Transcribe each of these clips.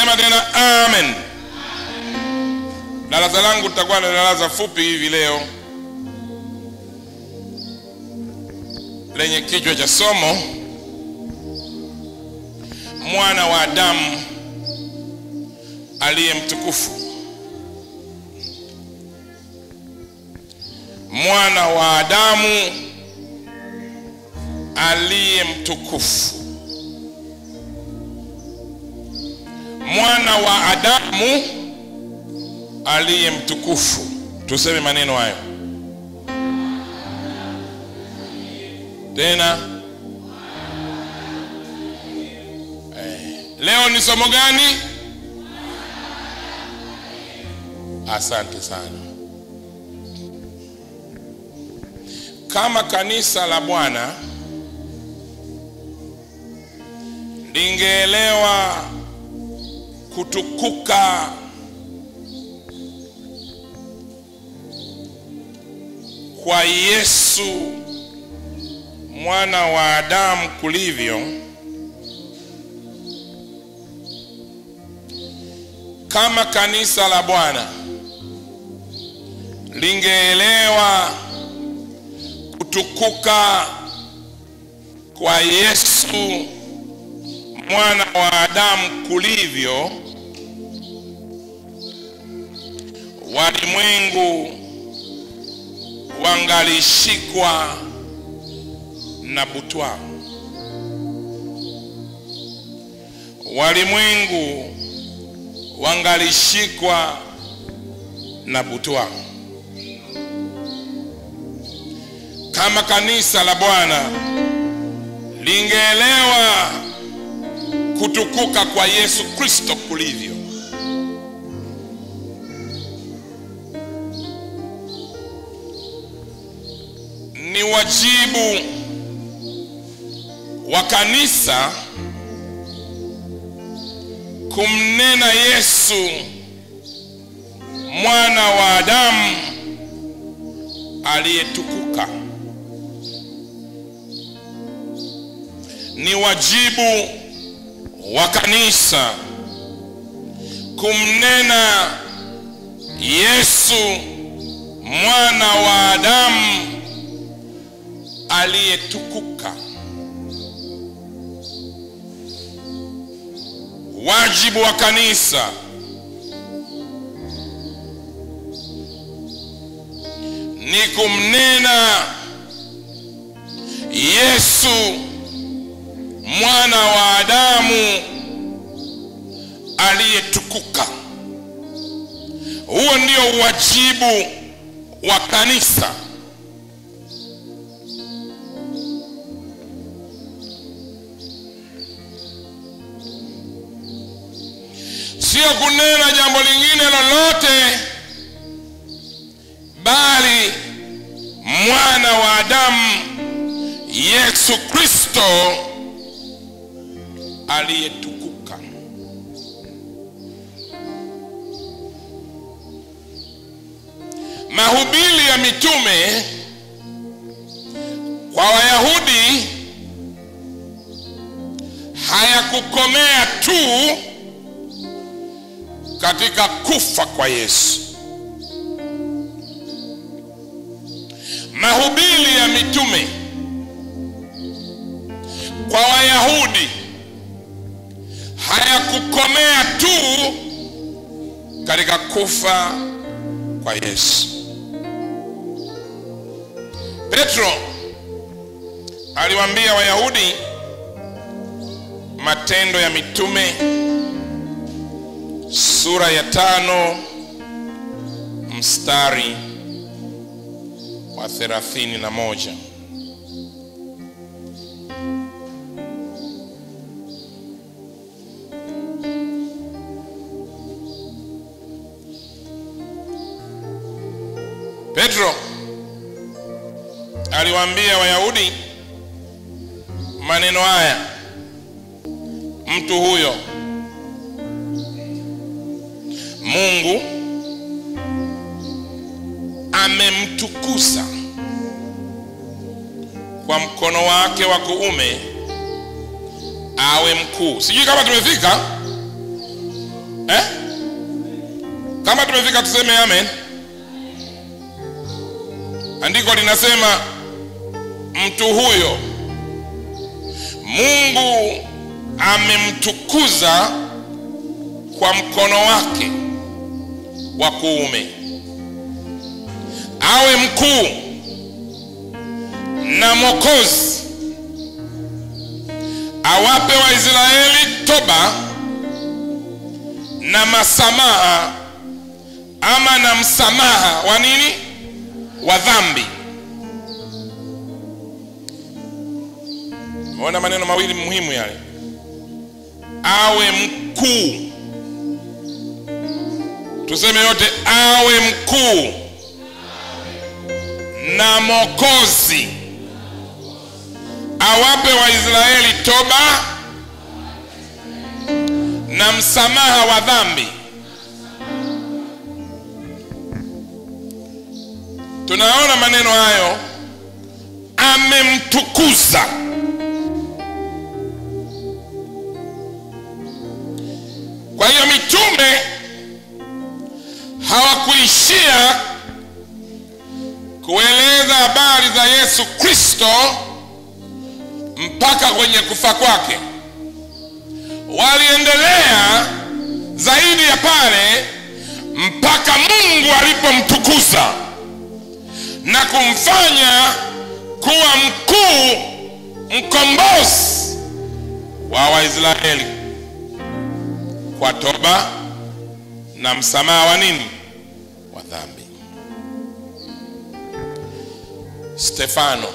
Sema tena amen. Darasa langu litakuwa na darasa fupi hivi leo lenye kichwa cha somo mwana wa Adamu aliye mtukufu. Mwana wa Adamu aliye mtukufu. Mwana wa Adamu aliye mtukufu. Tuseme maneno hayo tena. Leo ni somo gani? Asante sana. Kama kanisa la Bwana lingeelewa kutukuka kwa Yesu mwana wa Adamu kulivyo, kama kanisa la Bwana lingeelewa kutukuka kwa Yesu mwana wa Adamu kulivyo, walimwengu wangalishikwa na butwaa. Walimwengu wangalishikwa na butwaa. Kama kanisa la Bwana lingeelewa kutukuka kwa Yesu Kristo kulivyo, ni wajibu wa kanisa kumnena Yesu mwana wa Adamu aliyetukuka. Ni wajibu wa kanisa kumnena Yesu mwana wa Adamu aliyetukuka. Wajibu wa kanisa ni kumnena Yesu mwana wa Adamu aliyetukuka. Huo ndio wajibu wa kanisa. Sio kunena jambo lingine lolote, bali mwana wa Adamu Yesu Kristo aliyetukuka. Mahubiri ya mitume kwa Wayahudi hayakukomea tu katika kufa kwa Yesu. Mahubiri ya mitume kwa Wayahudi hayakukomea tu katika kufa kwa Yesu. Petro aliwaambia Wayahudi, Matendo ya Mitume sura ya 5 mstari wa 31. Petro aliwaambia Wayahudi maneno haya: mtu huyo Mungu amemtukuza kwa mkono wake wa kuume awe mkuu. Sijui kama tumefika. Kama tumefika tuseme amen. Andiko linasema mtu huyo Mungu amemtukuza kwa mkono wake wa kuume, awe mkuu na Mwokozi, awape Waisraeli toba na masamaha, ama na msamaha wa nini? Wa dhambi. Ona maneno mawili muhimu yale. Awe mkuu. Tuseme yote, awe mkuu na Mwokozi, awape Waisraeli toba na msamaha wa dhambi. Tunaona maneno hayo, amemtukuza. Kwa hiyo mitume hawakuishia kueleza habari za Yesu Kristo mpaka kwenye kufa kwake. Waliendelea zaidi ya pale mpaka Mungu alipomtukuza na kumfanya kuwa mkuu, mkombozi wa Waisraeli kwa toba na msamaha wa nini? Wa dhambi. Stefano,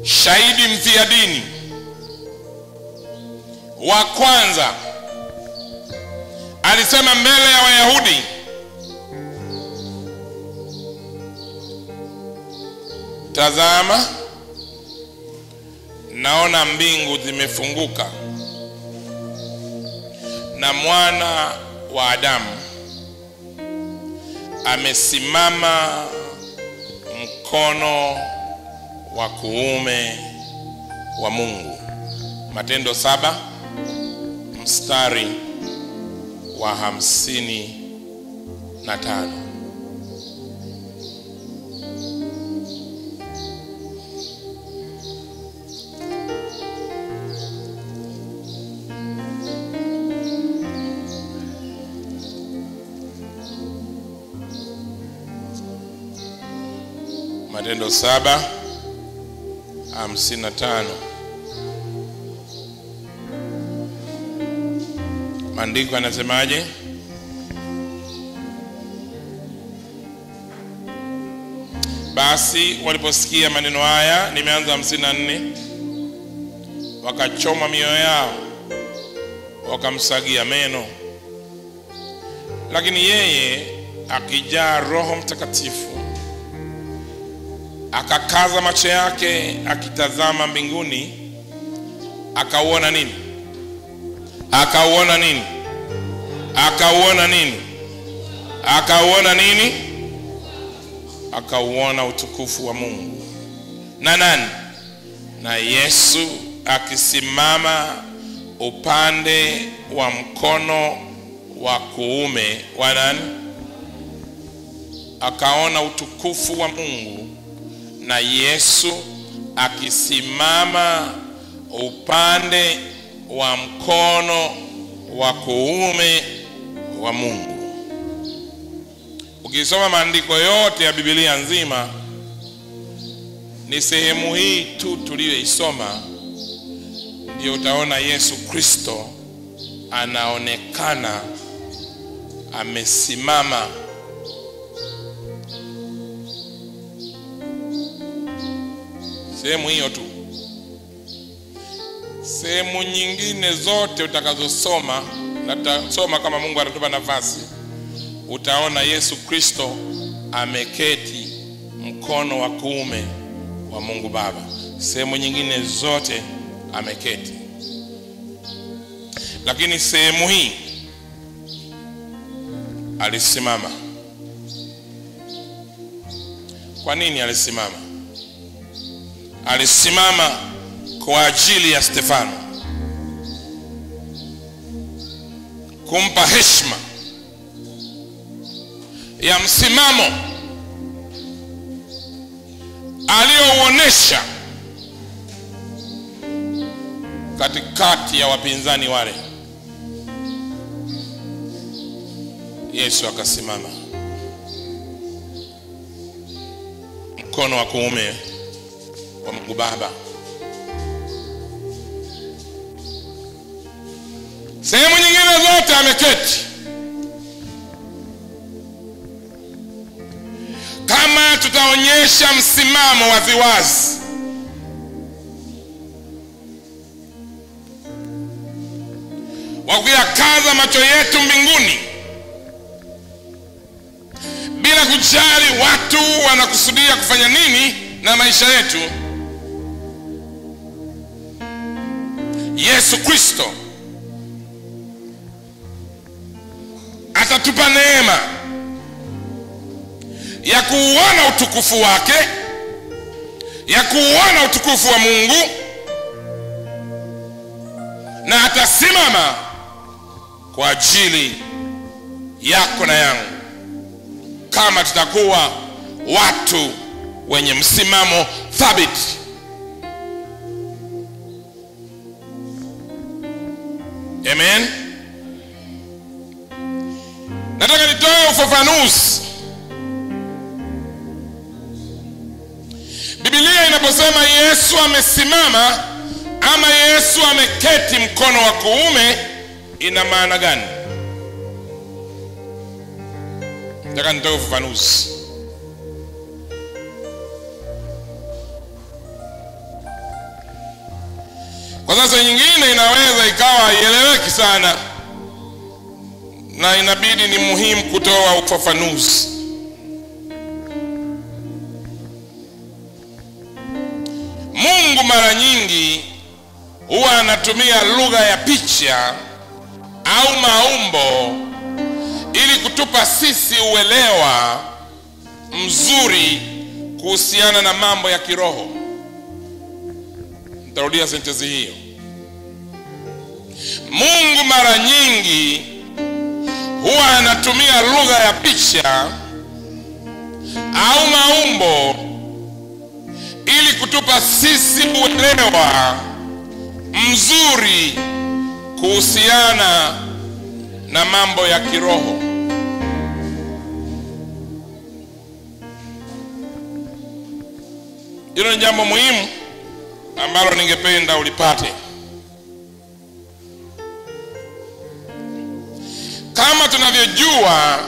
shahidi mfiadini wa kwanza, alisema mbele ya Wayahudi, tazama, naona mbingu zimefunguka na Mwana wa Adamu amesimama mkono wa kuume wa Mungu. Matendo 7 mstari wa 55. Matendo 7:55. Maandiko yanasemaje? Basi waliposikia maneno haya, nimeanza 54, wakachoma mioyo yao, wakamsagia meno. Lakini yeye akijaa Roho Mtakatifu akakaza macho yake akitazama mbinguni, akauona nini? Akauona nini? Akauona nini? Akauona nini? Akauona utukufu wa Mungu. Na nani? Na Yesu akisimama upande wa mkono wa kuume wa nani? Akaona utukufu wa Mungu na Yesu akisimama upande wa mkono wa kuume wa Mungu. Ukisoma maandiko yote ya Biblia nzima, ni sehemu hii tu tuliyoisoma ndio utaona Yesu Kristo anaonekana amesimama sehemu hiyo tu. Sehemu nyingine zote utakazosoma, na tutasoma kama Mungu atatupa nafasi, utaona Yesu Kristo ameketi mkono wa kuume wa Mungu Baba. Sehemu nyingine zote ameketi. Lakini sehemu hii alisimama. Kwa nini alisimama? Alisimama kwa ajili ya Stefano. kumpa heshima ya msimamo aliyouonesha katikati ya wapinzani wale. Yesu akasimama mkono wa kuume wa Mungu Baba. Sehemu nyingine zote ameketi. Kama tutaonyesha msimamo waziwazi, wa kuyakaza macho yetu mbinguni bila kujali watu wanakusudia kufanya nini na maisha yetu, Yesu Kristo atatupa neema ya kuuona utukufu wake, ya kuuona utukufu wa Mungu, na atasimama kwa ajili yako na yangu kama tutakuwa watu wenye msimamo thabiti. Amen. Nataka nitoe ufafanuzi. Biblia inaposema Yesu amesimama ama Yesu ameketi mkono wa kuume, ina maana gani? Nataka nitoe ufafanuzi. Kwa sasa nyingine inaweza ikawa haieleweki sana, na inabidi ni muhimu kutoa ufafanuzi. Mungu mara nyingi huwa anatumia lugha ya picha au maumbo ili kutupa sisi uelewa mzuri kuhusiana na mambo ya kiroho. Nitarudia sentensi hiyo. Mungu mara nyingi huwa anatumia lugha ya picha au maumbo ili kutupa sisi uelewa mzuri kuhusiana na mambo ya kiroho. Hilo ni jambo muhimu ambalo ningependa ulipate. Kama tunavyojua,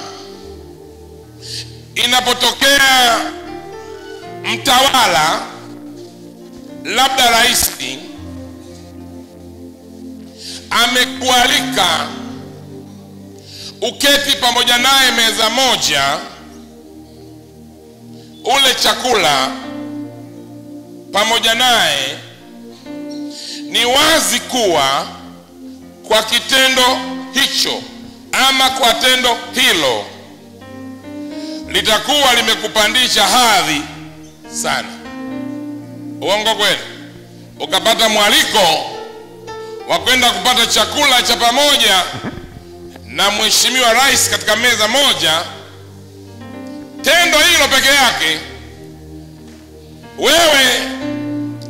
inapotokea mtawala, labda rais, amekualika uketi pamoja naye meza moja, ule chakula pamoja naye, ni wazi kuwa kwa kitendo hicho ama kwa tendo hilo litakuwa limekupandisha hadhi sana. Uongo kweli? Ukapata mwaliko wa kwenda kupata chakula cha pamoja na mheshimiwa rais katika meza moja, tendo hilo peke yake wewe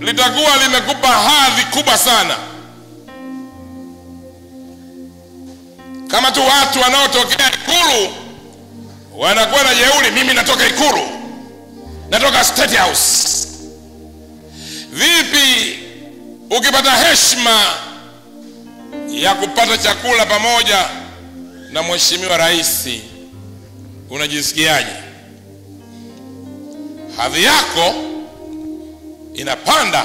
litakuwa limekupa hadhi kubwa sana. Kama tu watu wanaotokea Ikulu wanakuwa na jeuri, mimi natoka Ikulu, natoka State House. Vipi ukipata heshima ya kupata chakula pamoja na mheshimiwa rais, unajisikiaje? Hadhi yako inapanda.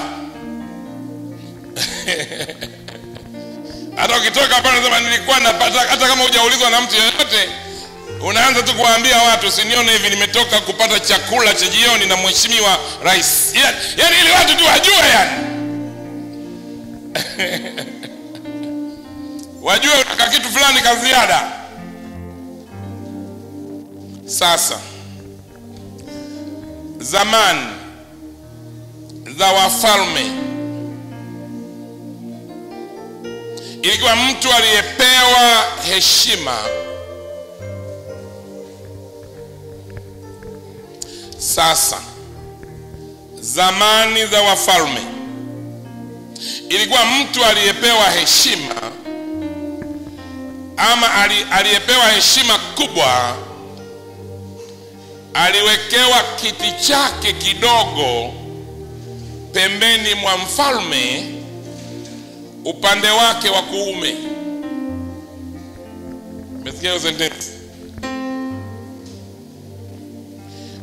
Hata ukitoka hapa unasema nilikuwa napata, hata kama hujaulizwa na mtu yeyote, unaanza tu kuwaambia watu, usinione hivi, nimetoka kupata chakula cha jioni na mheshimiwa rais. Yaani ili watu tu wajue, yani wajue unataka kitu fulani ka ziada. Sasa zamani za wafalme ilikuwa mtu aliyepewa heshima. Sasa zamani za wafalme ilikuwa mtu aliyepewa heshima ama aliyepewa heshima kubwa aliwekewa kiti chake kidogo pembeni mwa mfalme upande wake wa kuume. Umesikia hiyo sentence?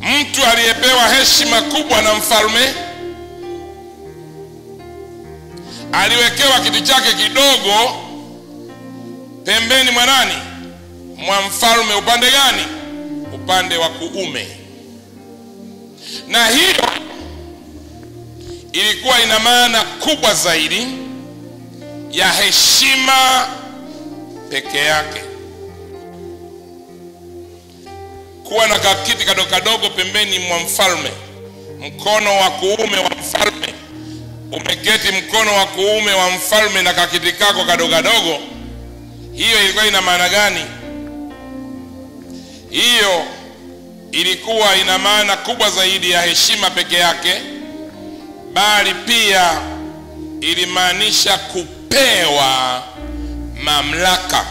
Mtu aliyepewa heshima kubwa na mfalme aliwekewa kiti chake kidogo pembeni mwa nani? Mwa mfalme. Upande gani? Upande wa kuume. Na hiyo ilikuwa ina maana kubwa zaidi ya heshima peke yake. Kuwa na kakiti kadogo kadogo pembeni mwa mfalme, mkono wa kuume wa mfalme, umeketi mkono wa kuume wa mfalme na kakiti kako kadogo kadogo, hiyo ilikuwa ina maana gani? Hiyo ilikuwa ina maana kubwa zaidi ya heshima peke yake, bali pia ilimaanisha kupewa mamlaka.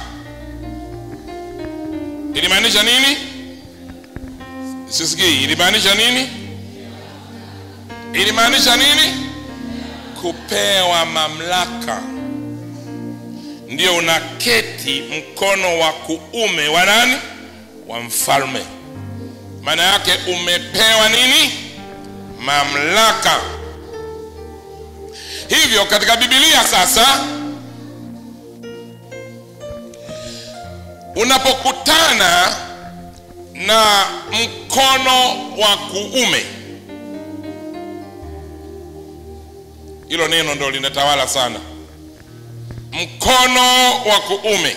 Ilimaanisha nini? Sisikii. Ilimaanisha nini? Ilimaanisha nini? Kupewa mamlaka. Ndio unaketi mkono wa kuume wa nani? Wa mfalme. Maana yake umepewa nini? Mamlaka. Hivyo katika Biblia sasa, unapokutana na mkono wa kuume, hilo neno ndio linatawala sana. Mkono wa kuume.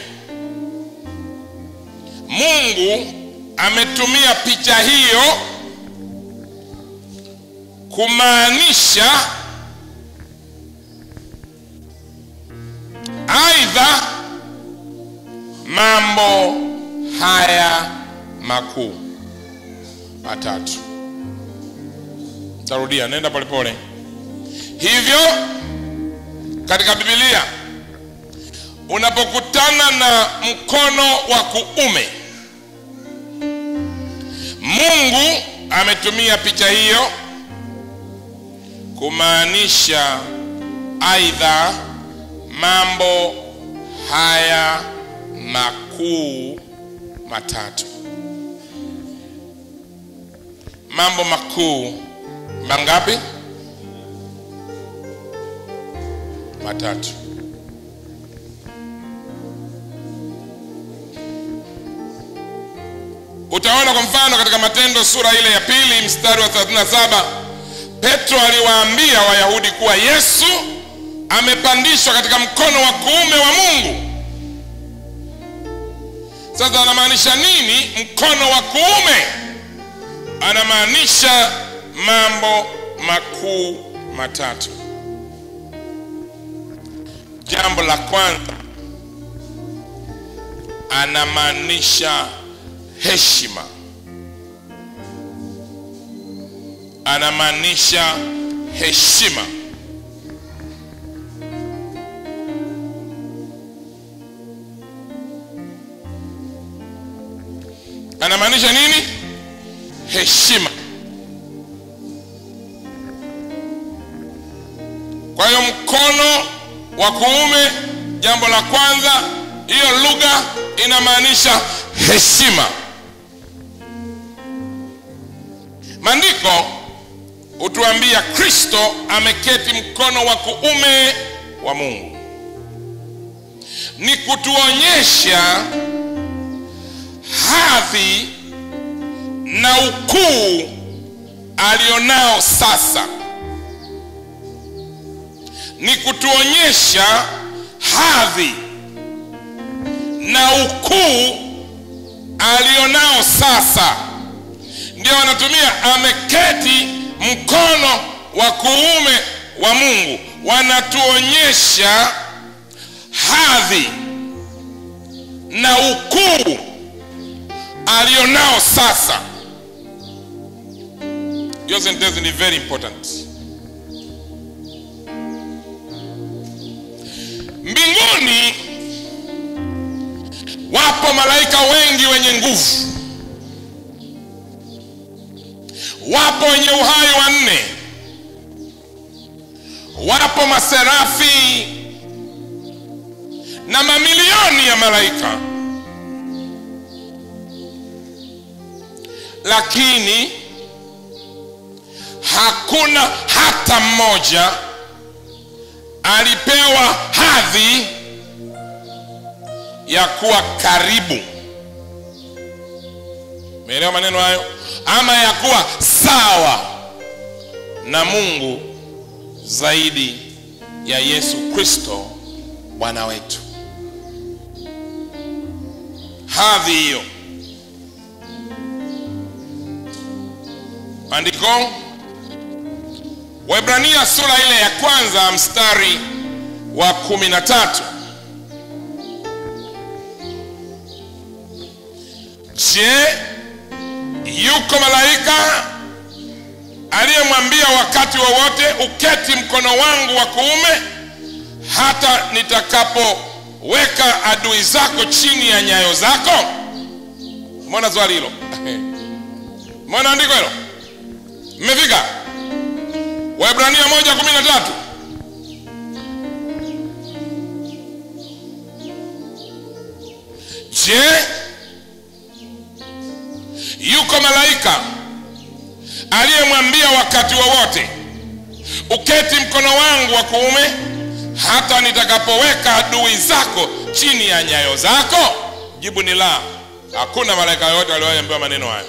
Mungu ametumia picha hiyo kumaanisha aidha mambo haya makuu matatu. Tarudia, nenda polepole. Hivyo katika Biblia unapokutana na mkono wa kuume, Mungu ametumia picha hiyo kumaanisha aidha mambo haya makuu matatu. Mambo makuu mangapi? Matatu. Utaona kwa mfano katika Matendo sura ile ya 2 mstari wa 37, Petro aliwaambia Wayahudi kuwa Yesu amepandishwa katika mkono wa kuume wa Mungu. Sasa anamaanisha nini mkono wa kuume? Anamaanisha mambo makuu matatu. Jambo la kwanza, anamaanisha heshima. Anamaanisha heshima. Anamaanisha nini? Heshima. Kwa hiyo mkono wa kuume, jambo la kwanza, hiyo lugha inamaanisha heshima. Maandiko utuambia Kristo ameketi mkono wa kuume wa Mungu. Ni kutuonyesha hadhi na ukuu alionao sasa. Ni kutuonyesha hadhi na ukuu alionao sasa. Ndio wanatumia ameketi mkono wa kuume wa Mungu. Wanatuonyesha hadhi na ukuu alionao sasa. Hiyo sentence ni very important. Mbinguni wapo malaika wengi wenye nguvu, wapo wenye uhai wanne, wapo maserafi na mamilioni ya malaika. Lakini hakuna hata mmoja alipewa hadhi ya kuwa karibu, umeelewa maneno hayo, ama ya kuwa sawa na Mungu zaidi ya Yesu Kristo Bwana wetu. Hadhi hiyo, andiko Waebrania sura ile ya kwanza mstari wa 13. Je, yuko malaika aliyemwambia wakati wowote, uketi mkono wangu wa kuume hata nitakapoweka adui zako chini ya nyayo zako? Mbona swali hilo? Mbona andiko hilo? Mmefika? Waebrania 1:13. Je, yuko malaika aliyemwambia wakati wowote, uketi mkono wangu wa kuume hata nitakapoweka adui zako chini ya nyayo zako? Jibu ni la. Hakuna malaika yote aliyeambiwa maneno hayo.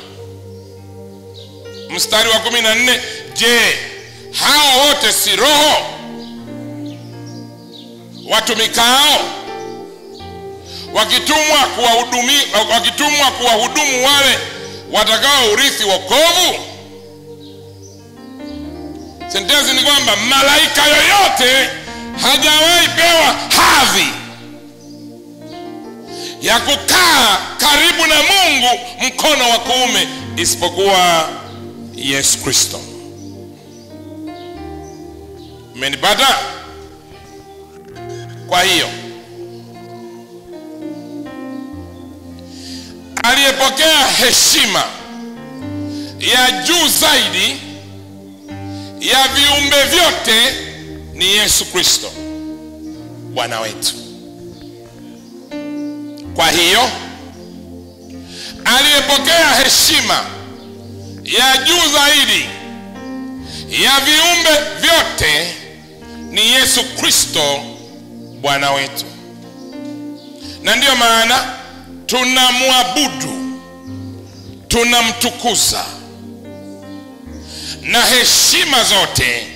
Mstari wa 14, je, hao wote si roho watumikao wakitumwa kuwahudumu wale watakao urithi wokovu? Sentensi ni kwamba malaika yoyote hajawahi pewa hadhi ya kukaa karibu na Mungu mkono wa kuume isipokuwa Yesu Kristo. Umenipata? Kwa hiyo aliyepokea heshima ya juu zaidi ya viumbe vyote ni Yesu Kristo Bwana wetu. Kwa hiyo aliyepokea heshima ya juu zaidi ya viumbe vyote ni Yesu Kristo Bwana wetu. Na ndiyo maana tunamwabudu, tunamtukuza, na heshima zote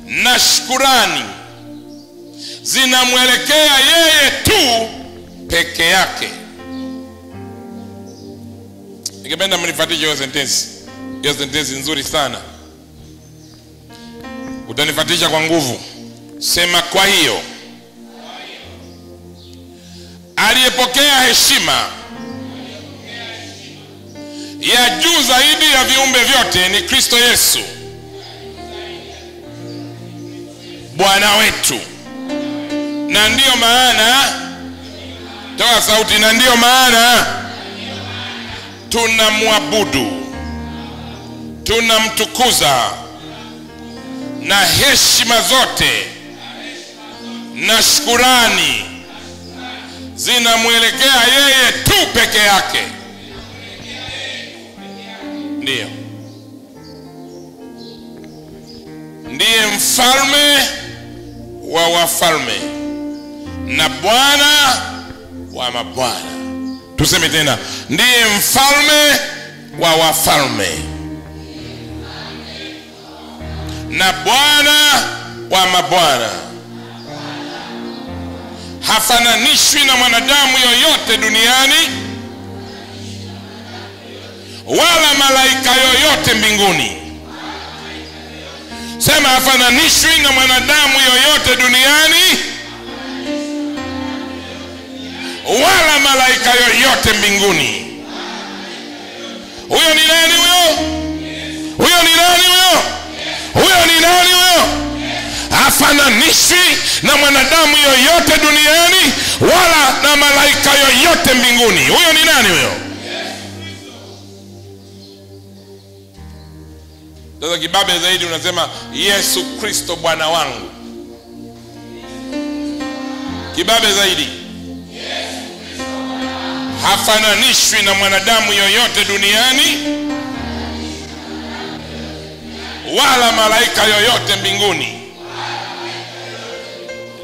na shukrani zinamwelekea yeye tu peke yake. Nikipenda mnifuatishe hiyo sentensi. Hiyo sentensi nzuri sana. Utanifuatisha kwa nguvu. Sema, kwa hiyo aliyepokea heshima ya juu zaidi ya viumbe vyote ni Kristo Yesu Bwana wetu. Na ndiyo maana, toa sauti, na ndiyo maana tunamwabudu, tunamtukuza, na heshima zote na shukrani zinamwelekea yeye tu peke yake. Ndiye mfalme wa wafalme na Bwana wa mabwana. Tuseme tena, ndiye mfalme wa wafalme na Bwana wa mabwana. Hafananishwi na mwanadamu yoyote duniani wala malaika yoyote mbinguni. Sema, hafananishwi na mwanadamu yoyote duniani wala malaika yoyote mbinguni. Huyo ni nani huyo? Huyo ni nani huyo? Huyo ni nani huyo? Hafananishwi na mwanadamu yoyote duniani wala na malaika yoyote mbinguni. Huyo ni nani huyo? Sasa kibabe zaidi unasema Yesu Kristo Bwana wangu. Kibabe zaidi, hafananishwi na mwanadamu yoyote duniani wala malaika yoyote mbinguni.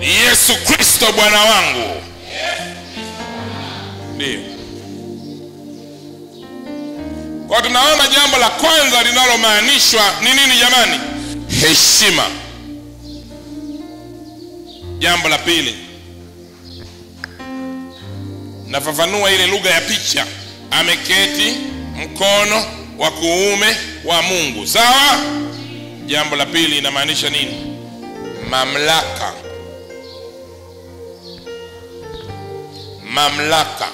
Yesu Kristo Bwana wangu. Ndio. Kwa tunaona jambo la kwanza linalomaanishwa ni nini jamani? Heshima. Jambo la pili, nafafanua ile lugha ya picha. Ameketi mkono wa kuume wa Mungu. Sawa? Jambo la pili inamaanisha nini? Mamlaka. Mamlaka.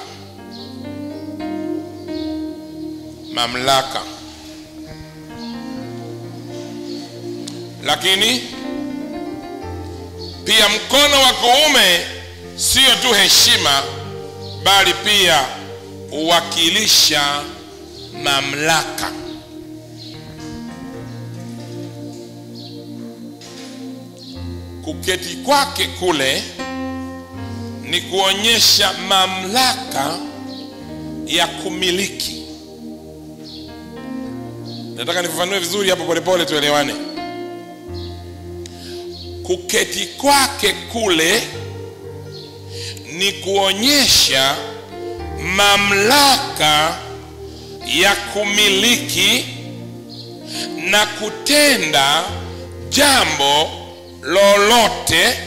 Mamlaka. Lakini pia mkono wa kuume sio tu heshima, bali pia uwakilisha mamlaka. Kuketi kwake kule ni kuonyesha mamlaka ya kumiliki. Nataka nifafanue vizuri hapo polepole tuelewane. Kuketi kwake kule ni kuonyesha mamlaka ya kumiliki na kutenda jambo lolote,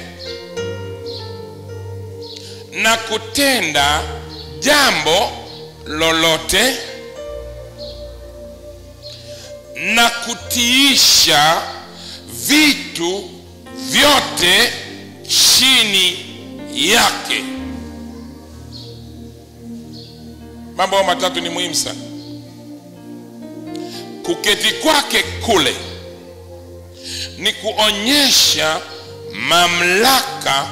na kutenda jambo lolote, na kutiisha vitu vyote chini yake. Mambo matatu ni muhimu sana. Kuketi kwake kule ni kuonyesha mamlaka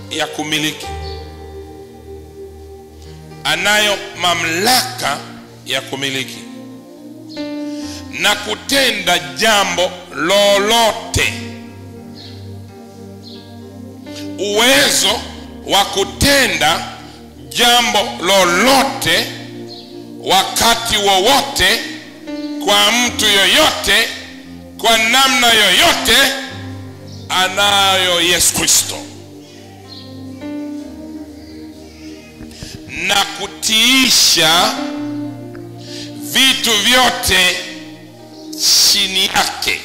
ya kumiliki. Anayo mamlaka ya kumiliki na kutenda jambo lolote. Uwezo wa kutenda jambo lolote wakati wowote kwa mtu yoyote kwa namna yoyote anayo Yesu Kristo, na kutiisha vitu vyote chini yake.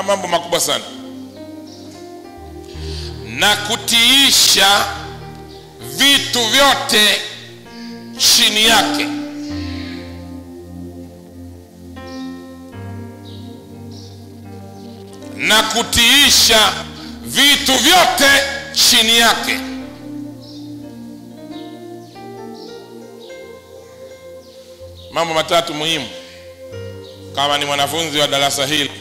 Mambo makubwa sana. Na kutiisha vitu vyote chini yake. Na kutiisha vitu vyote chini yake. Mambo matatu muhimu. Kama ni mwanafunzi wa darasa hili,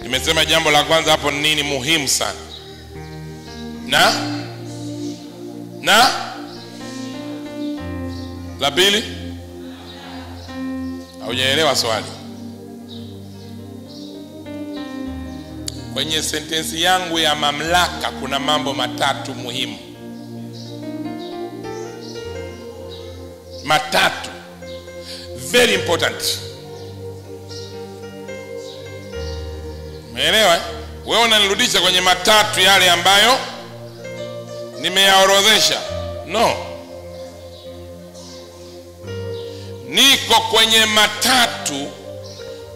nimesema jambo la kwanza hapo ni nini muhimu sana. Na la pili, haujaelewa swali. Kwenye sentensi yangu ya mamlaka kuna mambo matatu muhimu. Matatu. Very important. Umeelewa? Wewe unanirudisha kwenye matatu yale ambayo nimeyaorodhesha. No. Niko kwenye matatu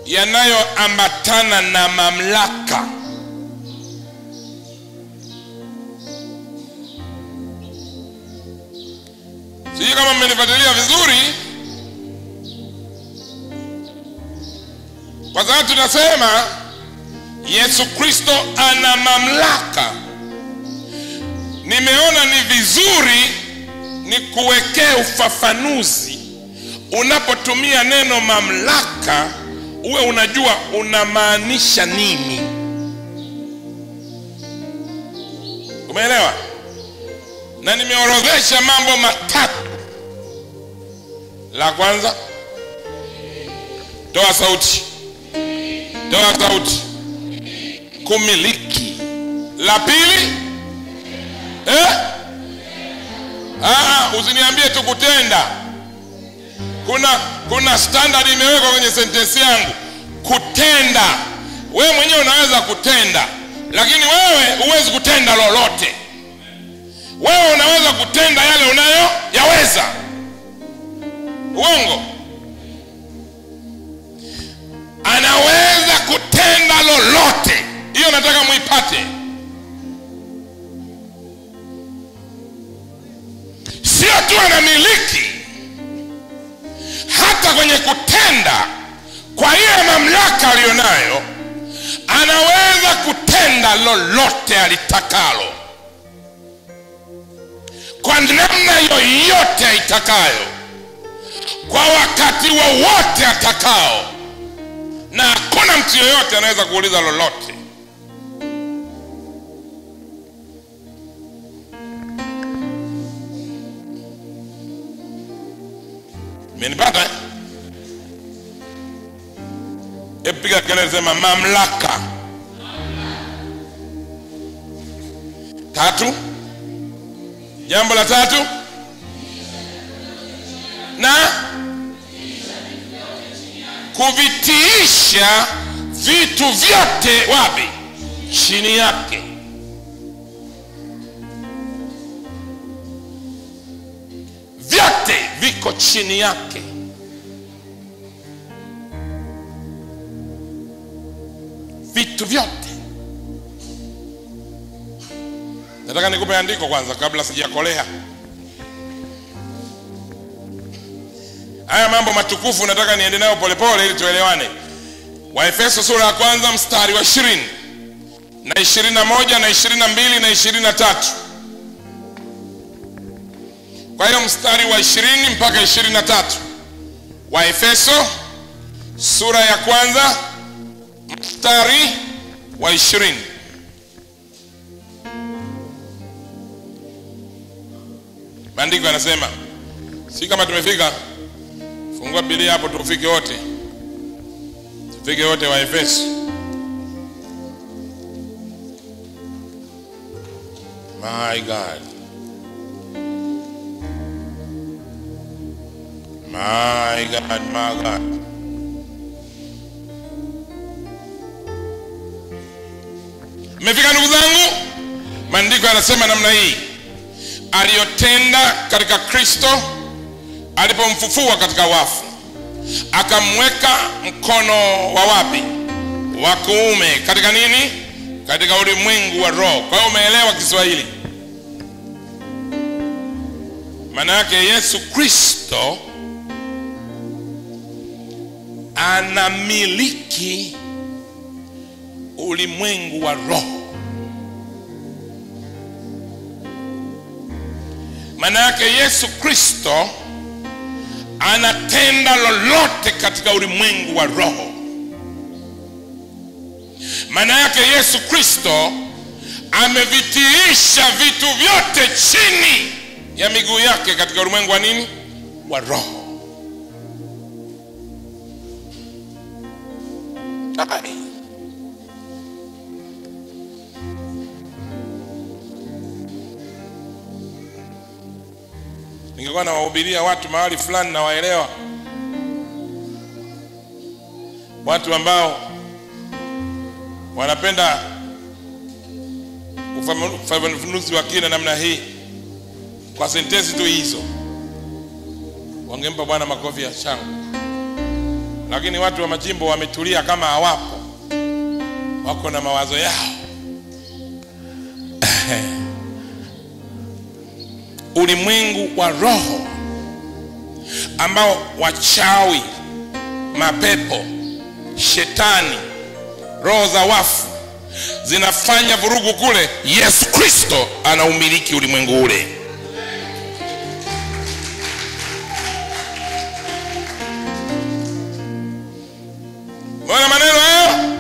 yanayoambatana na mamlaka. Sijui kama mmenifuatilia vizuri. Kwa sababu tunasema Yesu Kristo ana mamlaka nimeona ni vizuri ni kuwekea ufafanuzi. Unapotumia neno mamlaka, uwe unajua unamaanisha nini. Umeelewa? Na nimeorodhesha mambo matatu. La kwanza, toa sauti. Toa sauti. Kumiliki. La pili, usiniambie tu kutenda. Kuna standard imewekwa kwenye sentensi yangu. Kutenda. Wewe mwenyewe unaweza kutenda, lakini wewe huwezi kutenda lolote. Wewe unaweza kutenda yale unayoyaweza. Uongo? Anaweza kutenda lolote. Hiyo nataka muipate. Sio tu anamiliki, hata kwenye kutenda, kwa hiyo mamlaka aliyonayo, anaweza kutenda lolote alitakalo, kwa namna yoyote aitakayo, kwa wakati wowote atakao, na hakuna mtu yoyote anaweza kuuliza lolote. Menipata? Epiga kelele, sema mamlaka. Tatu. Jambo la tatu, na kuvitiisha vitu vyote wapi? Chini yake. Vyote viko chini yake. Vitu vyote. Nataka nikupe andiko kwanza kabla sijakolea. Haya mambo matukufu nataka niende nayo polepole ili tuelewane. Waefeso sura ya kwanza mstari wa 20 na 21 na 22 na 23. Kwa hiyo mstari wa 20 mpaka 23. Waefeso sura ya kwanza mstari wa 20. Maandiko yanasema, si kama tumefika, fungua Biblia hapo tufike wote. Tufike wote Waefeso. My God. My God, my God. Mmefika ndugu zangu? Maandiko yanasema namna hii: aliyotenda katika Kristo alipomfufua katika wafu, akamweka mkono wa wapi? Wa kuume. Katika nini? Katika ulimwengu wa roho. Kwa hiyo umeelewa Kiswahili? Maana yake Yesu Kristo anamiliki ulimwengu wa roho. Maana yake Yesu Kristo anatenda lolote katika ulimwengu wa roho. Maana yake Yesu Kristo amevitiisha vitu vyote chini ya miguu yake katika ulimwengu wa nini? Wa roho. Ningekuwa na wahubiria watu mahali fulani na waelewa, watu ambao wanapenda ufafanuzi wa kina namna hii kwa sentensi tu hizo, wangempa Bwana makofi ya shangwe. Lakini watu wa majimbo wametulia kama hawapo, wako na mawazo yao. Ulimwengu wa roho ambao wachawi, mapepo, shetani, roho za wafu zinafanya vurugu kule, Yesu Kristo anaumiliki ulimwengu ule. Mbona maneno hayo?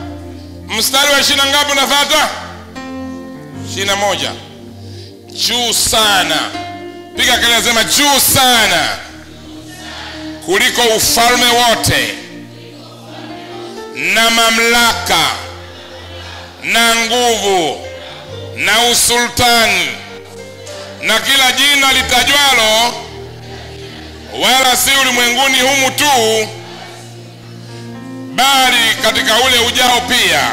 Mstari wa 20 ngapi unafuata? 21. Juu sana. Piga kelele, sema juu sana kuliko ufalme wote na mamlaka na nguvu na usultani na kila jina litajwalo, wala si ulimwenguni humu tu, bali katika ule ujao pia.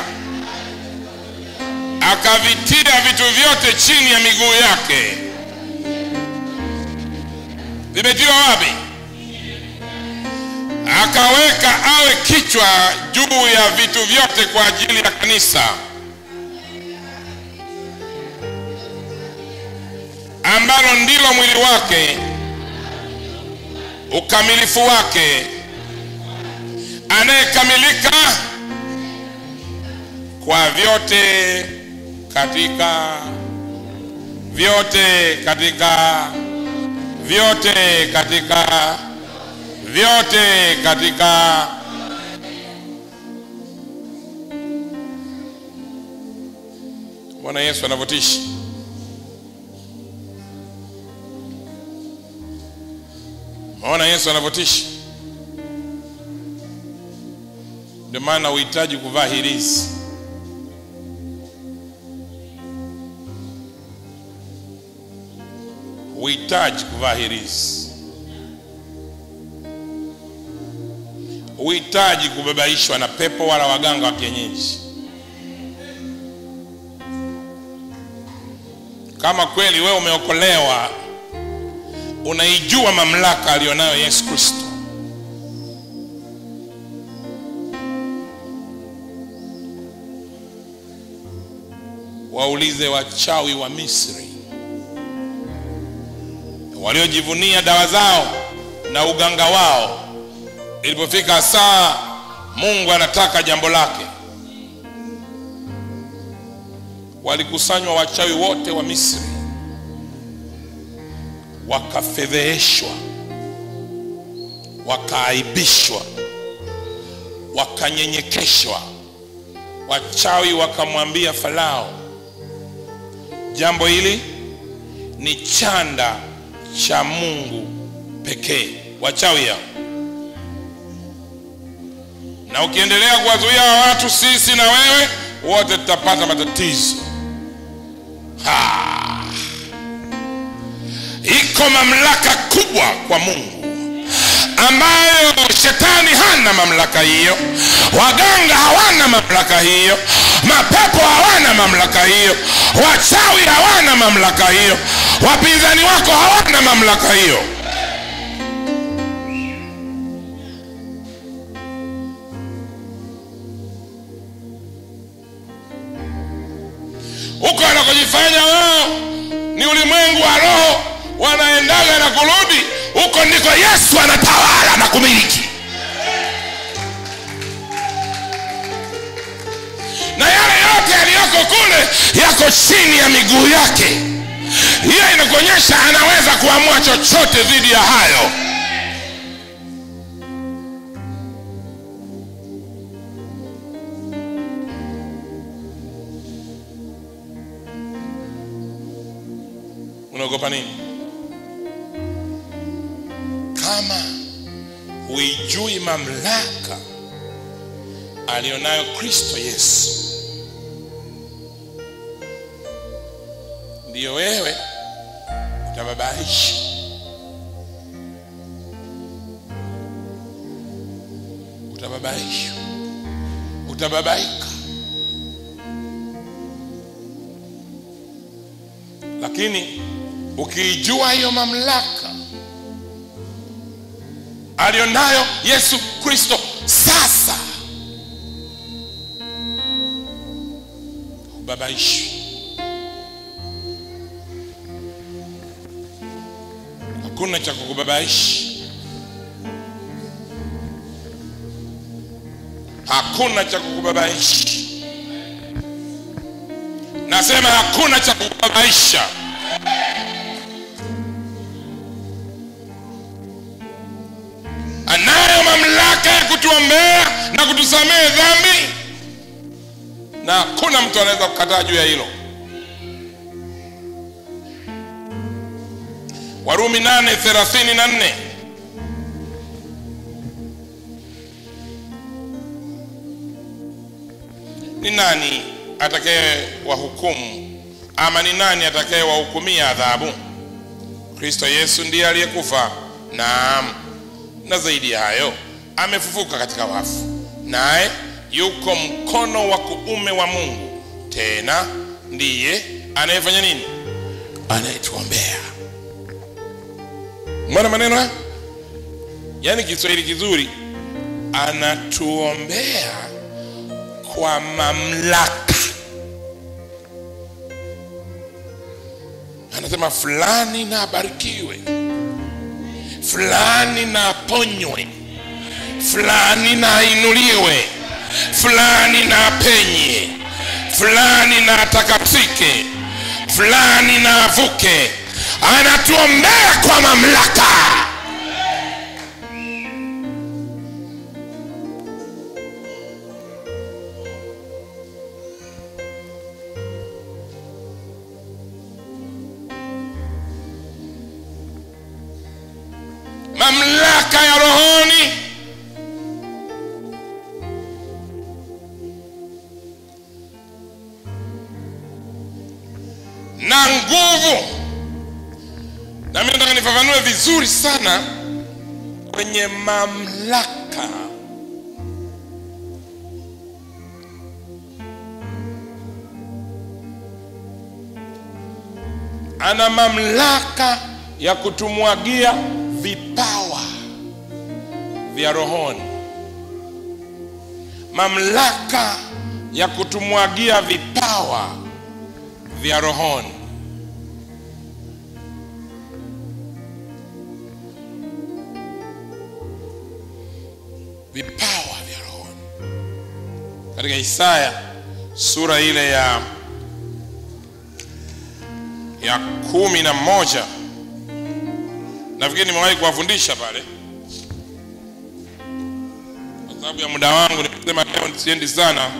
Akavitia vitu vyote chini ya miguu yake. Vimetiwa wapi? Akaweka awe kichwa juu ya vitu vyote kwa ajili ya kanisa, ambalo ndilo mwili wake, ukamilifu wake, anayekamilika kwa vyote katika vyote katika vyote katika vyote katika. Bwana Yesu anavyotisha. Bwana Yesu anavyotisha. Ndio maana uhitaji kuvaa hirizi. Uhitaji kuvaa hirizi. Uhitaji kubabaishwa na pepo wala waganga wa kienyeji. Kama kweli wewe umeokolewa, unaijua mamlaka alionayo Yesu Kristo, waulize wachawi wa Misri waliojivunia dawa zao na uganga wao. Ilipofika saa Mungu anataka jambo lake, walikusanywa wachawi wote wa Misri, wakafedheheshwa, wakaaibishwa, wakanyenyekeshwa. Wachawi wakamwambia Farao, jambo hili ni chanda cha Mungu pekee. Wachawi hao. Na ukiendelea kuwazuia watu, sisi na wewe wote tutapata matatizo. Iko mamlaka kubwa kwa Mungu ambayo shetani hana mamlaka hiyo, waganga hawana mamlaka hiyo, mapepo hawana mamlaka hiyo, wachawi hawana mamlaka hiyo, wapinzani wako hawana mamlaka hiyo. Huko wanakojifanya wao ni ulimwengu wa roho, wanaendaga na kurudi, huko ndiko Yesu anatawala na kumiliki. Na yale yote yaliyoko kule yako chini ya miguu yake. Hiyo inakuonyesha anaweza kuamua chochote dhidi ya hayo. Unaogopa nini? Kama huijui mamlaka alionayo Kristo Yesu, ndio wewe utababaisha. Utababaisha. Utababaika. Lakini ukijua hiyo mamlaka alionayo Yesu Kristo sasa, ubabaishi. Hakuna cha kukubabaishi. Hakuna cha kukubabaishi. Nasema hakuna cha kubabaisha. Anayo mamlaka ya kutuombea na kutusamehe dhambi, na hakuna mtu anaweza kukataa juu ya hilo. Warumi 8:34. Ni nani atakaye wahukumu, ama ni nani atakaye wahukumia adhabu? Kristo Yesu ndiye aliyekufa, naam, na zaidi ya hayo amefufuka katika wafu, naye yuko mkono wa kuume wa Mungu. Tena ndiye anayefanya nini? Anayetuombea. Mbona maneno haya? Yaani Kiswahili kizuri, anatuombea kwa mamlaka. Anasema fulani na abarikiwe, fulani na aponywe, fulani na ainuliwe, fulani na apenye, fulani na atakasike, fulani na avuke. Anatuombea kwa mamlaka. Mamlaka ya rohoni na nguvu. Na mimi nataka nifafanue vizuri sana kwenye mamlaka. Ana mamlaka ya kutumwagia vipawa vya rohoni. Mamlaka ya kutumwagia vipawa vya rohoni. Vipawa vya rohoni. Katika Isaya sura ile ya 11, nafikiri nimewahi kuwafundisha pale. Kwa sababu ya muda wangu nimesema leo nisiendi sana,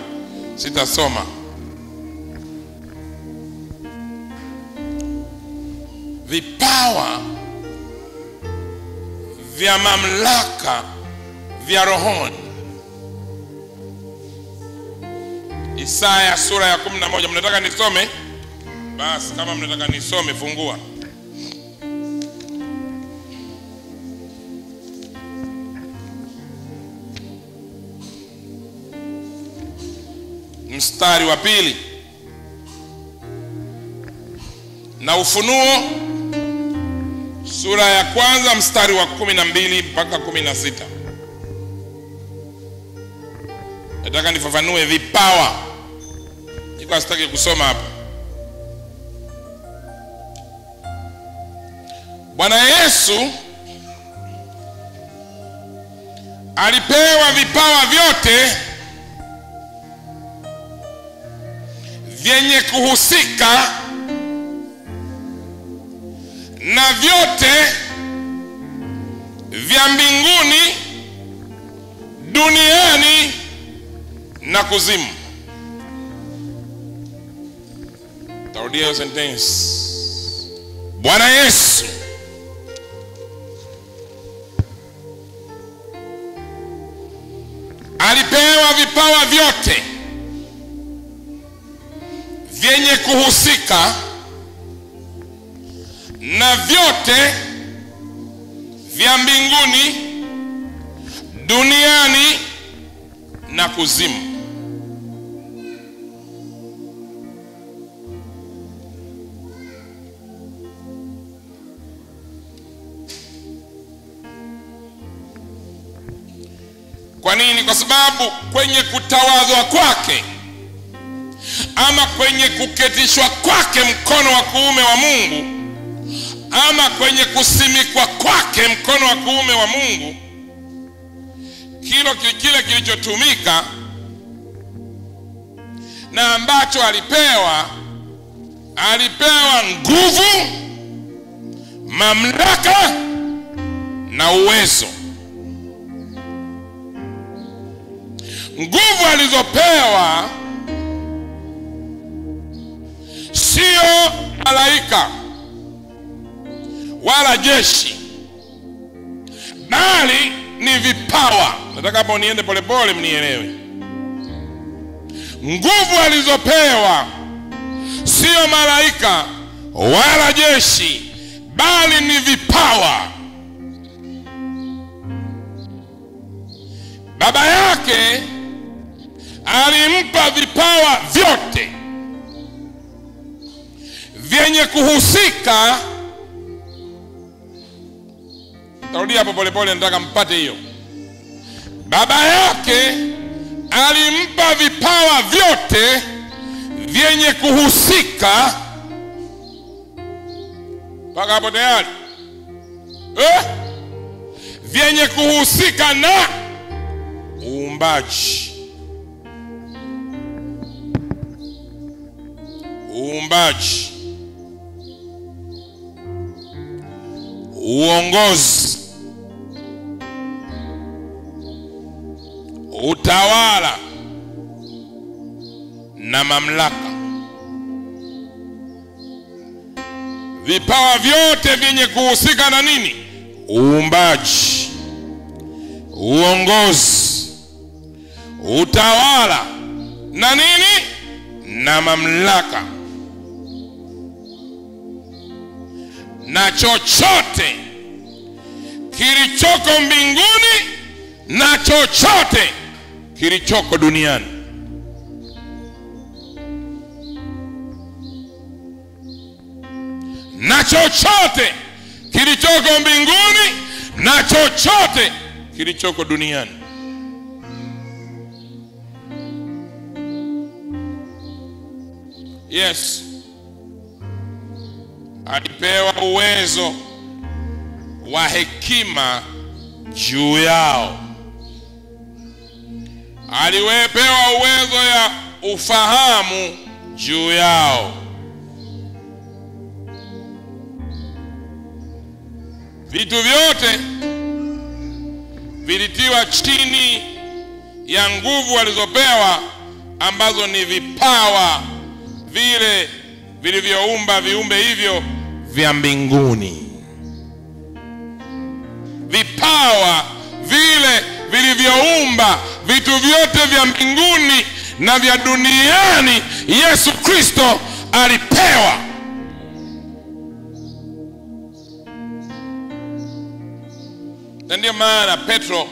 sitasoma. Vipawa vya mamlaka vya rohoni. Isaya sura ya 11. Mnataka nisome? Basi kama mnataka nisome, fungua. Mstari wa 2. Na Ufunuo sura ya 1 mstari wa 12 mpaka 16. Nataka nifafanue vipawa. Niko sitaki kusoma hapa. Bwana Yesu alipewa vipawa vyote vyenye kuhusika na vyote vya mbinguni, duniani na kuzimu. Tarudia hiyo sentence. Bwana Yesu alipewa vipawa vyote vyenye kuhusika na vyote vya mbinguni, duniani na kuzimu. Kwa nini? Kwa sababu kwenye kutawazwa kwake ama kwenye kuketishwa kwake mkono wa kuume wa Mungu, ama kwenye kusimikwa kwake mkono wa kuume wa Mungu, kile kilichotumika na ambacho alipewa alipewa nguvu, mamlaka na uwezo. Nguvu alizopewa sio malaika wala jeshi, bali ni vipawa. Nataka hapo niende polepole mnielewe. Nguvu alizopewa sio malaika wala jeshi, bali ni vipawa. Baba yake alimpa vipawa vyote vyenye kuhusika. Tarudia hapo polepole, nataka mpate hiyo. Baba yake alimpa vipawa vyote vyenye kuhusika. Paka hapo tayari? Vyenye kuhusika na uumbaji. Uumbaji, uongozi, utawala na mamlaka. Vipawa vyote vyenye kuhusika na nini? Uumbaji, uongozi, utawala na nini? Na mamlaka. Na chochote kilichoko mbinguni na chochote kilichoko duniani. Na chochote kilichoko mbinguni na chochote kilichoko duniani. Yes, alipewa uwezo wa hekima juu yao. Alipewa uwezo ya ufahamu juu yao. Vitu vyote vilitiwa chini ya nguvu alizopewa, ambazo ni vipawa vile vilivyoumba viumbe hivyo vya mbinguni. Vipawa vile vilivyoumba vitu vyote vya mbinguni na vya duniani, Yesu Kristo alipewa. Na ndio maana Petro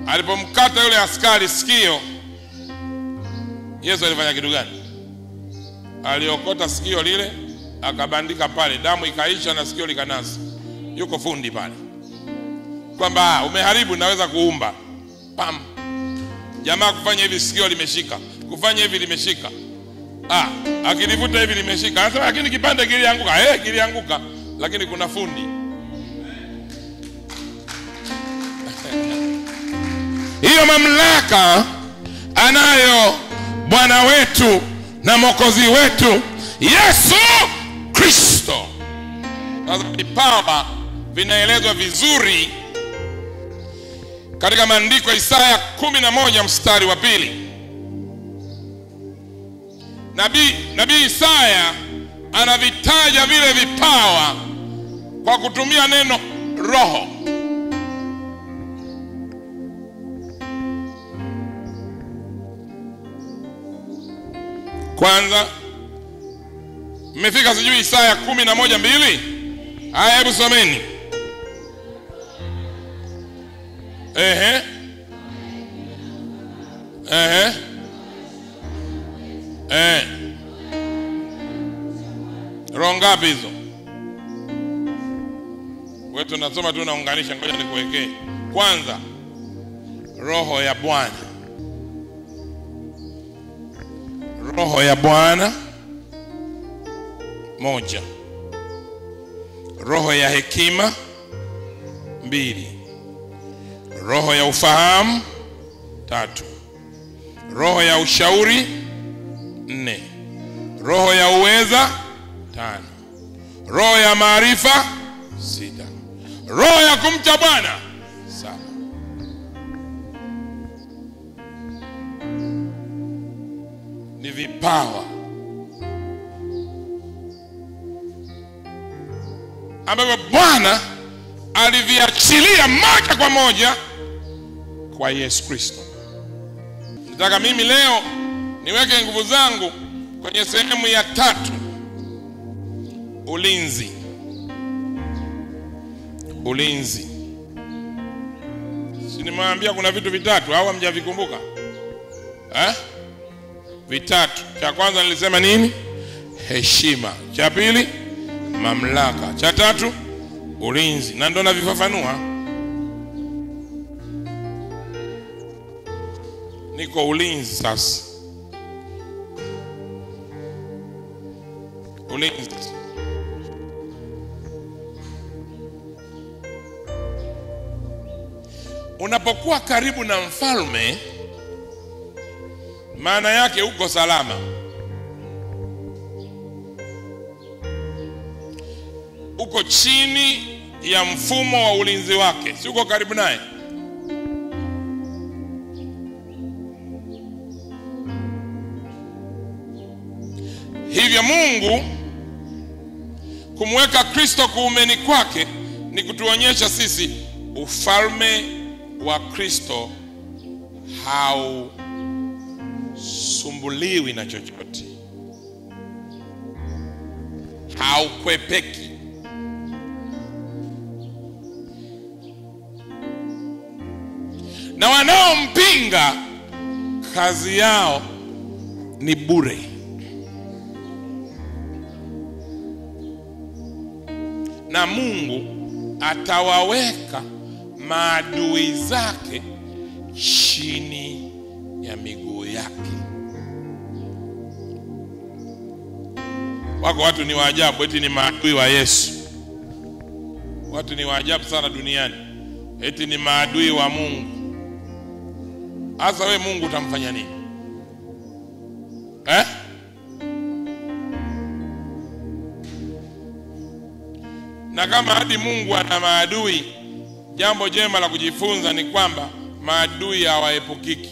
alipomkata yule askari sikio, Yesu alifanya kitu gani? Aliokota sikio lile, akabandika pale, damu ikaisha na sikio likanasa. Yuko fundi pale, kwamba umeharibu, naweza kuumba. Pam, jamaa kufanya hivi, sikio limeshika, kufanya hivi limeshika, akilivuta hivi limeshika. Anasema lakini kipande kilianguka. Kilianguka, lakini kuna fundi. Hiyo mamlaka anayo Bwana wetu na Mwokozi wetu Yesu Kristo. Sasa vipawa vinaelezwa vizuri katika maandiko ya Isaya 11 mstari wa 2. Nabii Isaya anavitaja vile vipawa kwa kutumia neno roho. Kwanza mmefika sijui Isaya 11:2? Haya, hebu someni. Roho ngapi hizo? Wewe tunasoma tu naunganisha, ngoja nikuwekee. Kwanza, roho ya Bwana. Roho ya Bwana moja. Roho ya hekima 2. Roho ya ufahamu 3. Roho ya ushauri 4. roho ya uweza 5, roho ya maarifa 6, roho ya kumcha Bwana 7. Ni vipawa ambavyo Bwana aliviachilia moja kwa moja kwa Yesu Kristo. Nataka mimi leo niweke nguvu zangu kwenye sehemu ya 3, ulinzi. Ulinzi. Si nimwambia kuna vitu vitatu au hamjavikumbuka? Vitatu. Cha kwanza nilisema nini? Heshima. Cha pili mamlaka. Cha tatu ulinzi. Na ndo navifafanua. Niko ulinzi sasa. Ulinzi. Unapokuwa karibu na mfalme, maana yake uko salama. Uko chini ya mfumo wa ulinzi wake, si uko karibu naye. Hivyo Mungu kumweka Kristo kuumeni kwake ni kutuonyesha sisi ufalme wa Kristo hausumbuliwi na chochote, haukwepeki. Na wanaompinga kazi yao ni bure. Na Mungu atawaweka maadui zake chini ya miguu yake. Wako watu ni waajabu, eti ni maadui wa Yesu. Watu ni waajabu sana duniani, eti ni maadui wa Mungu. Asa we Mungu utamfanya nini? Na kama hadi Mungu ana maadui, jambo jema la kujifunza ni kwamba maadui hawaepukiki.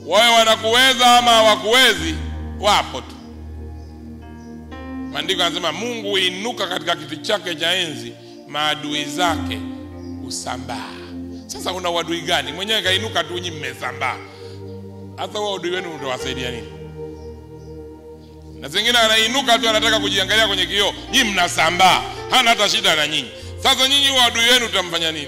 Wao wanakuweza ama hawakuwezi, wapo tu. Maandiko yanasema Mungu huinuka katika kiti chake cha enzi, maadui zake usambaa. Sasa una wadui gani? Mwenyewe kainuka tu, nyinyi mmesambaa. Hata wao adui wenu utawasaidia nini? Na zingine anainuka tu anataka kujiangalia kwenye kioo, nyinyi mnasambaa, hana hata shida na nyinyi. Sasa nyinyi wa adui wenu utamfanya nini?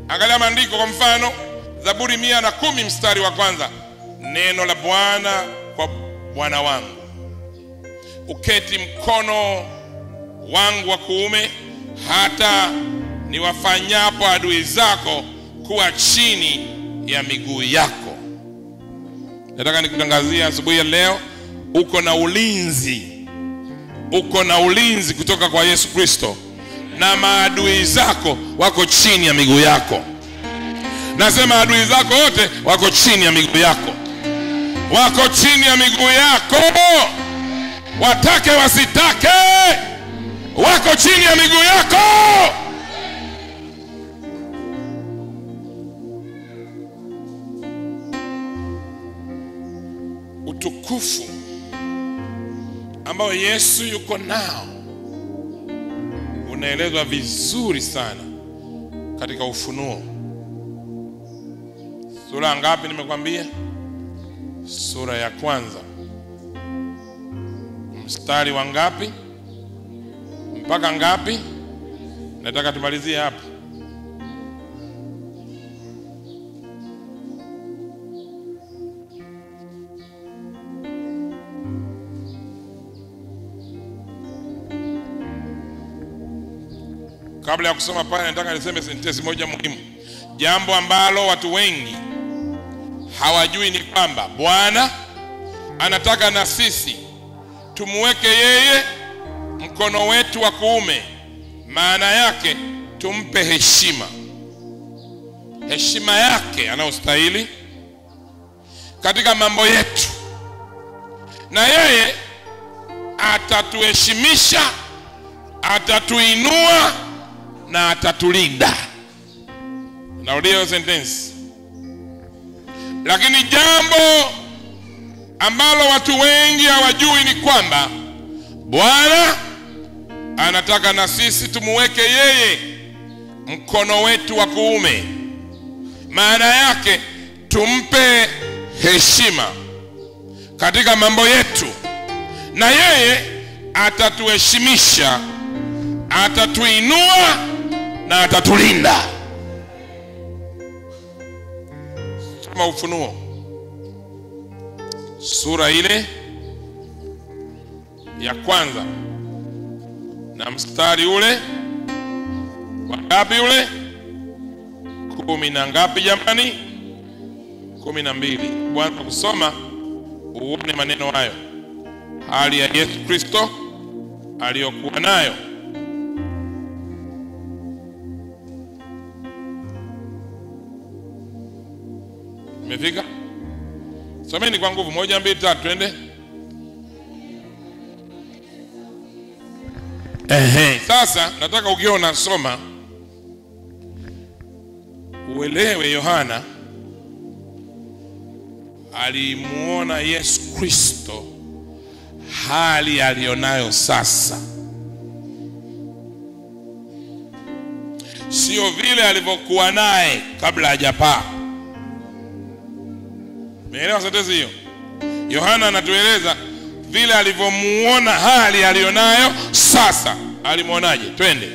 Angalia maandiko kwa mfano, Zaburi 110 mstari wa 1. Neno la Bwana kwa Bwana wangu, uketi mkono wangu wa kuume, hata niwafanyapo adui zako kuwa chini ya miguu yako. Nataka nikutangazia asubuhi ya leo, uko na ulinzi. Uko na ulinzi kutoka kwa Yesu Kristo, na maadui zako wako chini ya miguu yako. Nasema adui zako wote wako chini ya miguu yako. Wako chini ya miguu yako. Watake wasitake, wako chini ya miguu yako. Utukufu ambao Yesu yuko nao unaelezwa vizuri sana katika Ufunuo. Sura ngapi nimekwambia? Sura ya 1. Mstari wa ngapi mpaka ngapi? Nataka tumalizie hapa. Kabla ya kusoma pale, nataka niseme sentensi moja muhimu. Jambo ambalo watu wengi hawajui ni kwamba Bwana anataka na sisi tumuweke yeye mkono wetu wa kuume. Maana yake tumpe heshima. heshima yake anayostahili katika mambo yetu, na yeye atatuheshimisha, atatuinua na atatulinda. Narudia hiyo sentence. Lakini jambo ambalo watu wengi hawajui ni kwamba Bwana anataka na sisi tumuweke yeye mkono wetu wa kuume. Maana yake tumpe heshima katika mambo yetu, na yeye atatuheshimisha, atatuinua na atatulinda. Kama Ufunuo sura ile ya kwanza na mstari ule wa ngapi ule? 10 na ngapi jamani? 12. Bwana kusoma uone maneno hayo, hali ya Yesu Kristo aliyokuwa nayo. Umefika? Someni kwa nguvu. 1 2 3 twende. Sasa nataka ukiona soma uelewe Yohana alimuona Yesu Kristo hali alionayo sasa, sio vile alivyokuwa naye kabla hajapaa. Umeelewa sentensi hiyo? Yohana anatueleza vile alivyomuona hali alionayo sasa. Alimuonaje? Twende.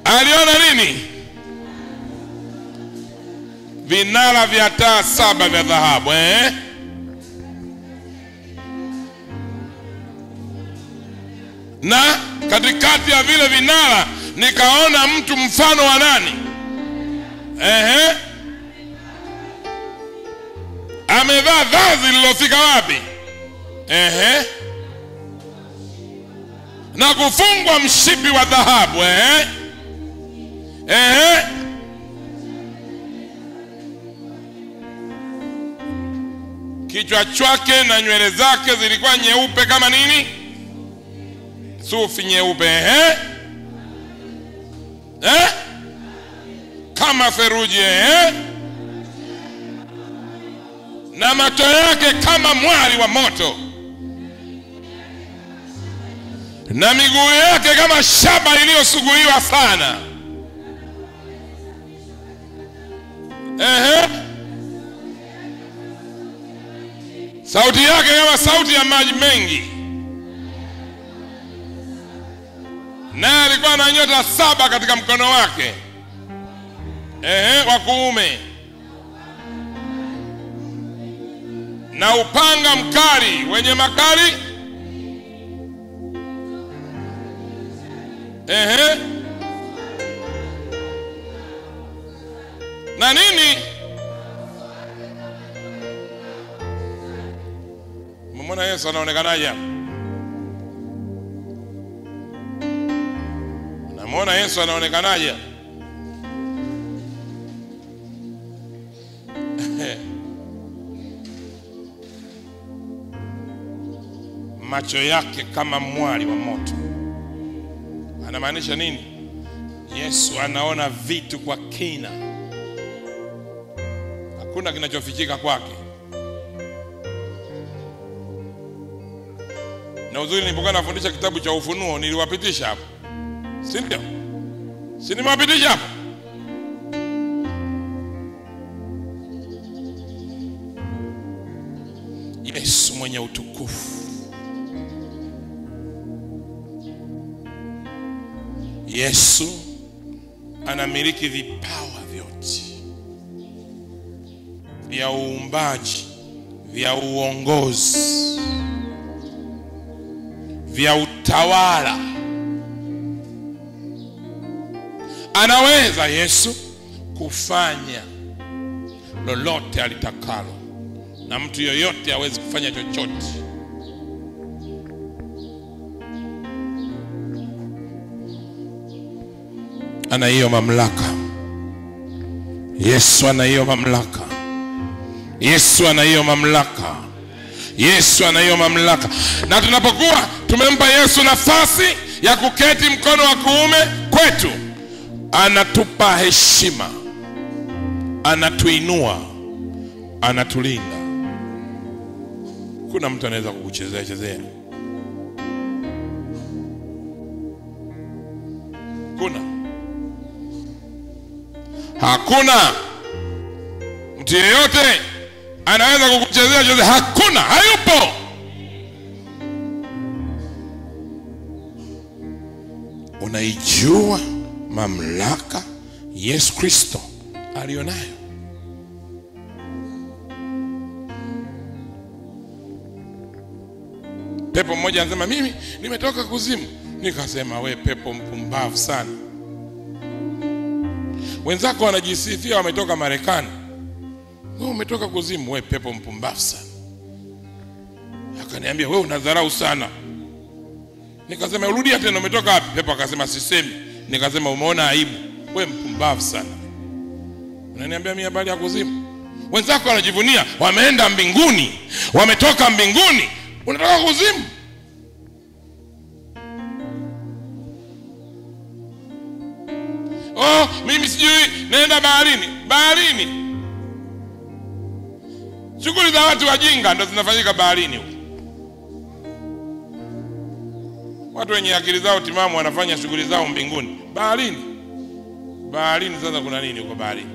Aliona nini? Vinara vya taa 7 vya dhahabu. Na katikati ya vile vinara nikaona mtu mfano wa nani? Amevaa vazi lilofika wapi? Na kufungwa mshipi wa dhahabu. Kichwa chake na nywele zake zilikuwa nyeupe kama nini? Sufi nyeupe. Kama theluji. Na macho yake kama mwali wa moto, na miguu yake kama shaba iliyosuguliwa sana. Sauti yake kama sauti ya maji mengi. Na alikuwa na nyota 7 katika mkono wake wa kuume, na upanga mkali wenye makali. Na nini? Mbona Yesu anaonekanaje? Unamwona Yesu anaonekanaje? Macho yake kama mwali wa moto. Anamaanisha nini? Yesu anaona vitu kwa kina, hakuna kinachofichika kwake. Na uzuri, nilipokuwa nafundisha kitabu cha Ufunuo niliwapitisha hapo, si ndio? Si nimewapitisha hapo? Yesu mwenye utukufu, Yesu anamiliki vipawa vyote vya uumbaji, vya uongozi, vya utawala. Anaweza Yesu kufanya lolote alitakalo na mtu yoyote hawezi kufanya chochote. Ana hiyo mamlaka. Yesu ana hiyo mamlaka. Yesu ana hiyo mamlaka. Yesu ana hiyo mamlaka. Na tunapokuwa tumempa Yesu nafasi ya kuketi mkono wa kuume kwetu, anatupa heshima, anatuinua, anatulinda. Kuna mtu anaweza kukuchezea chezea? Hakuna mtu yeyote anaweza kukuchezea chezea. Hakuna, hayupo. Unaijua mamlaka Yesu Kristo alionayo? Pepo mmoja anasema mimi nimetoka kuzimu. Nikasema we pepo mpumbavu sana. Wenzako wanajisifia wametoka Marekani, wewe umetoka kuzimu. We pepo mpumbavu sana. Akaniambia wewe unadharau sana. Nikasema urudia tena, umetoka wapi? Pepo akasema sisemi. Nikasema umeona aibu, wewe mpumbavu sana. Unaniambia mimi habari ya kuzimu? Wenzako wanajivunia wameenda mbinguni, wametoka mbinguni, unatoka kuzimu. Oh, mimi sijui naenda baharini. Baharini shughuli za watu wajinga ndo zinafanyika baharini huko. Watu wenye akili zao timamu wanafanya shughuli zao mbinguni. Baharini sasa kuna nini huko baharini?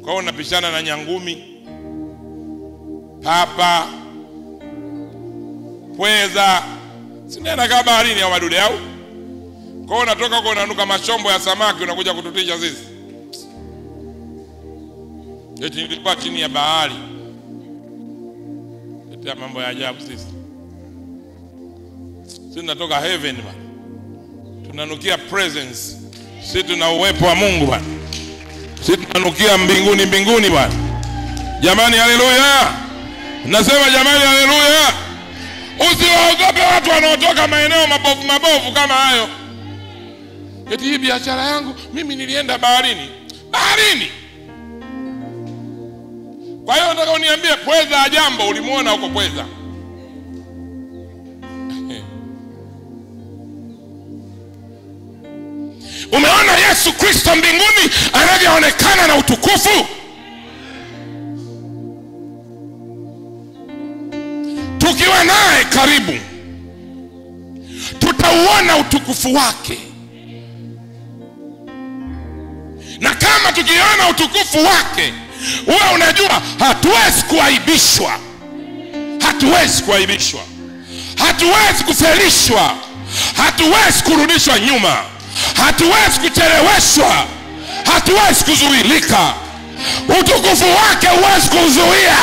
Kwa hiyo unapishana na nyangumi, papa, pweza. Sinaenda kama baharini ya wadude au? Kwa hiyo unatoka huko unanuka mashombo ya samaki, unakuja kututisha sisi. Eti nilikuwa chini ya bahari. Eti mambo ya ajabu sisi. Sisi tunatoka heaven bwana. Tunanukia presence. Sisi tuna uwepo wa Mungu bwana. Sisi tunanukia mbinguni bwana. Jamani haleluya. Nasema jamani haleluya. Usiwaogope watu wanaotoka maeneo mabovu kama hayo. Eti hii biashara yangu mimi nilienda baharini. Kwa hiyo nataka uniambie pweza ajambo ulimuona huko pweza? Umeona Yesu Kristo mbinguni anavyoonekana na utukufu? Tukiwa naye karibu tutauona utukufu wake. Na kama tukiona utukufu wake, wewe unajua hatuwezi kuaibishwa. Hatuwezi kufelishwa. Hatuwezi kurudishwa nyuma. Hatuwezi kucheleweshwa. Hatuwezi kuzuilika. Utukufu wake huwezi kuzuia.